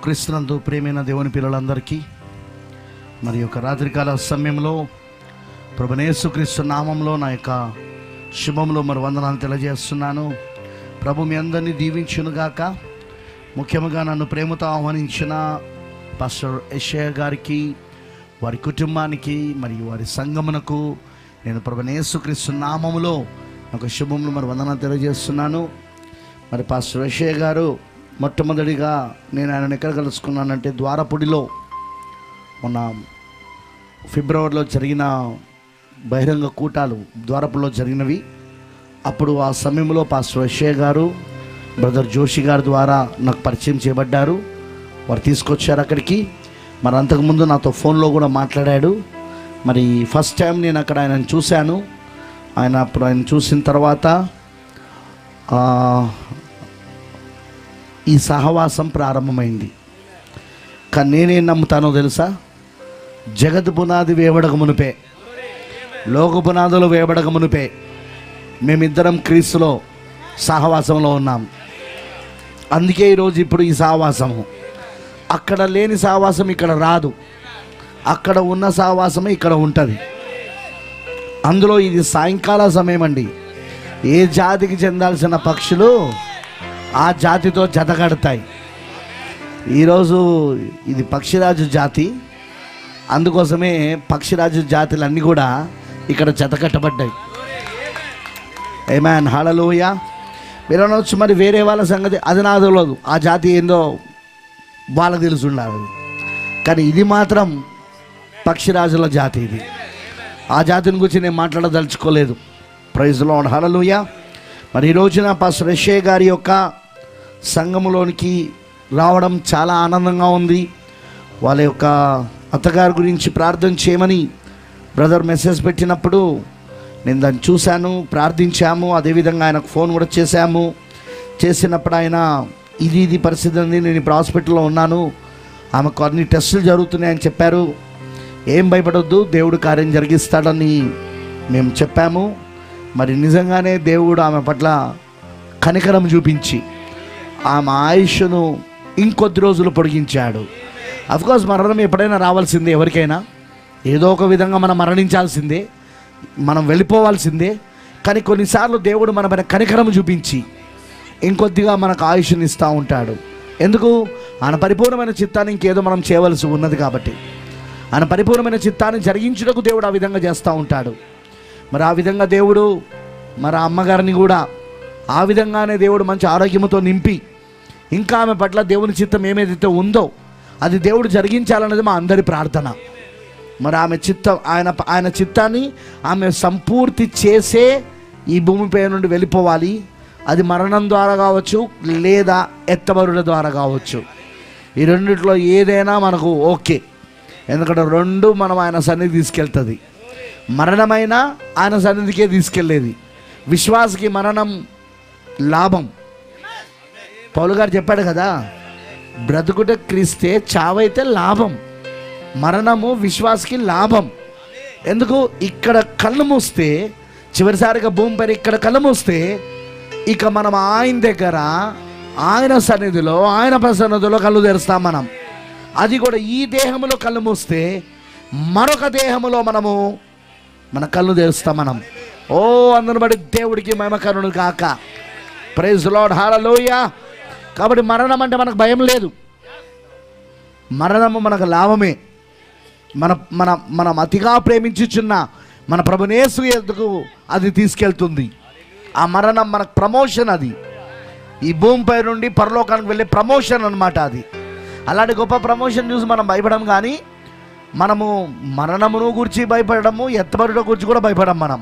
క్రీస్తునందు ప్రియమైన దేవుని పిల్లలందరికీ మరి యొక్క రాత్రికాల సమయంలో ప్రభువైన యేసుక్రీస్తు నామంలో నా యొక్క శుభంలో మరి వందనాలు తెలియజేస్తున్నాను. ప్రభు మీ అందరినీ దీవించునుగాక. ముఖ్యంగా నన్ను ప్రేమతో ఆహ్వానించిన పాస్టర్ యెషయా గారికి, వారి కుటుంబానికి మరియు వారి సంఘమునకు నేను ప్రభువైన యేసుక్రీస్తు నామములో ఒక శుభంలో మరి వందనాలు తెలియజేస్తున్నాను. మరి పాస్టర్ యెషయా గారు మొట్టమొదటిగా నేను ఆయనను ఎక్కడ కలుసుకున్నానంటే ద్వారపుడిలో మొన్న ఫిబ్రవరిలో జరిగిన బహిరంగ కూటాలు ద్వారపుడిలో జరిగినవి. అప్పుడు ఆ సమయంలో పాస్టర్ యెషయా గారు బ్రదర్ జోషి గారి ద్వారా నాకు పరిచయం చేయబడ్డారు. వారు తీసుకొచ్చారు అక్కడికి. మరి అంతకుముందు నాతో ఫోన్లో కూడా మాట్లాడాడు. మరి ఫస్ట్ టైం నేను అక్కడ ఆయనను చూశాను. అప్పుడు ఆయన చూసిన తర్వాత ఈ సహవాసం ప్రారంభమైంది. కానీ నేనేం నమ్ముతానో తెలుసా? జగత్ పునాది వేయబడక మునిపే, లోక పునాదులు వేయబడక మునిపే మేమిద్దరం క్రీస్తులో సహవాసంలో ఉన్నాం. అందుకే ఈరోజు ఇప్పుడు ఈ సహవాసము, అక్కడ లేని సహవాసం ఇక్కడ రాదు, అక్కడ ఉన్న సహవాసమే ఇక్కడ ఉంటుంది. అందులో ఇది సాయంకాల సమయం అండి. ఏ జాతికి చెందాల్సిన పక్షులు ఆ జాతితో జతగడతాయి. ఈరోజు ఇది పక్షిరాజు జాతి, అందుకోసమే పక్షిరాజు జాతులన్నీ కూడా ఇక్కడ జతకట్టబడ్డాయి. ఆమేన్, హల్లెలూయా. మీరు అనవచ్చు మరి వేరే వాళ్ళ సంగతి అది నాకు తెలియదు, ఆ జాతి ఏందో వాళ్ళకి తెలిసి ఉండాలి. కానీ ఇది మాత్రం పక్షిరాజుల జాతి. ఇది ఆ జాతిని గురించి నేను మాట్లాడదలుచుకోలేదు. ప్రైజ్ ది లార్డ్, హల్లెలూయా. మరి ఈ రోజున పాస్టర్ యెషయా గారి యొక్క సంఘములోనికి రావడం చాలా ఆనందంగా ఉంది. వాళ్ళ యొక్క అత్తగారి గురించి ప్రార్థన చేయమని బ్రదర్ మెసేజ్ పెట్టినప్పుడు నేను దాన్ని చూశాను, ప్రార్థించాము. అదేవిధంగా ఆయనకు ఫోన్ కూడా చేసినప్పుడు ఆయన ఇది పరిస్థితి ఉంది, నేను ఇప్పుడు హాస్పిటల్లో ఉన్నాను, ఆమెకు అన్ని టెస్టులు జరుగుతున్నాయని చెప్పారు. ఏం భయపడొద్దు, దేవుడు కార్యం జరిగిస్తాడని మేము చెప్పాము. మరి నిజంగానే దేవుడు ఆమె పట్ల కనికరం చూపించి ఆమె ఆయుష్ను ఇంకొద్ది రోజులు పొడిగించాడు. అఫ్కోర్స్ మరణం ఎప్పుడైనా రావాల్సిందే, ఎవరికైనా ఏదో ఒక విధంగా మనం మరణించాల్సిందే, మనం వెళ్ళిపోవాల్సిందే. కానీ కొన్నిసార్లు దేవుడు మన పైన కనికరం చూపించి ఇంకొద్దిగా మనకు ఆయుష్ని ఇస్తూ ఉంటాడు. ఎందుకు? ఆయన పరిపూర్ణమైన చిత్తాన్ని ఇంకేదో మనం చేయవలసి ఉన్నది కాబట్టి, ఆయన పరిపూర్ణమైన చిత్తాన్ని జరిగించుటకు దేవుడు ఆ విధంగా చేస్తూ ఉంటాడు. మరి ఆ విధంగా దేవుడు మరి ఆ అమ్మగారిని కూడా ఆ విధంగానే దేవుడు మంచి ఆరోగ్యంతో నింపి ఇంకా ఆమె పట్ల దేవుని చిత్తం ఏమేదైతే ఉందో అది దేవుడు జరిగించాలన్నది మా అందరి ప్రార్థన. మరి ఆమె చిత్తం ఆయన చిత్తాన్ని ఆమె సంపూర్తి చేసే ఈ భూమిపై నుండి వెళ్ళిపోవాలి. అది మరణం ద్వారా కావచ్చు, లేదా ఎత్తబరుల ద్వారా కావచ్చు. ఈ రెండిట్లో ఏదైనా మనకు ఓకే. ఎందుకంటే రెండు మనం ఆయన సన్నిధి తీసుకెళ్తుంది. మరణమైనా ఆయన సన్నిధికే తీసుకెళ్ళేది. విశ్వాసకి మరణం లాభం. పౌలు గారు చెప్పాడు కదా, బ్రతుకుట క్రీస్తే, చావైతే లాభం. మరణము విశ్వాసకి లాభం. ఎందుకు? ఇక్కడ కళ్ళు మూస్తే, చివరిసారిగా భూమిపై ఇక్కడ కళ్ళు మూస్తే ఇక మనం ఆయన దగ్గర, ఆయన సన్నిధిలో, ఆయన ప్రసన్నతలో కళ్ళు తెరుస్తాం మనం. అది కూడా ఈ దేహంలో కళ్ళు మూస్తే మరొక దేహంలో మన కళ్ళు తెరుస్తాం మనం. ఓ అందరిని బట్టి దేవుడికి మహిమ కలుగును గాక. ప్రైజ్ ది లార్డ్, హల్లెలూయా. కాబట్టి మరణం అంటే మనకు భయం లేదు, మరణము మనకు లాభమే. మనం అతిగా ప్రేమించుచున్న మన ప్రభువైన యేసు యొద్దకు అది తీసుకెళ్తుంది. ఆ మరణం మనకు ప్రమోషన్. అది ఈ భూమిపై నుండి పరలోకానికి వెళ్ళే ప్రమోషన్ అన్నమాట. అది అలాంటి గొప్ప ప్రమోషన్ చూసి మనం భయపడం. కానీ మనము మరణమును గురించి భయపడము, ఎత్తబడుట గురించి కూడా భయపడం మనం.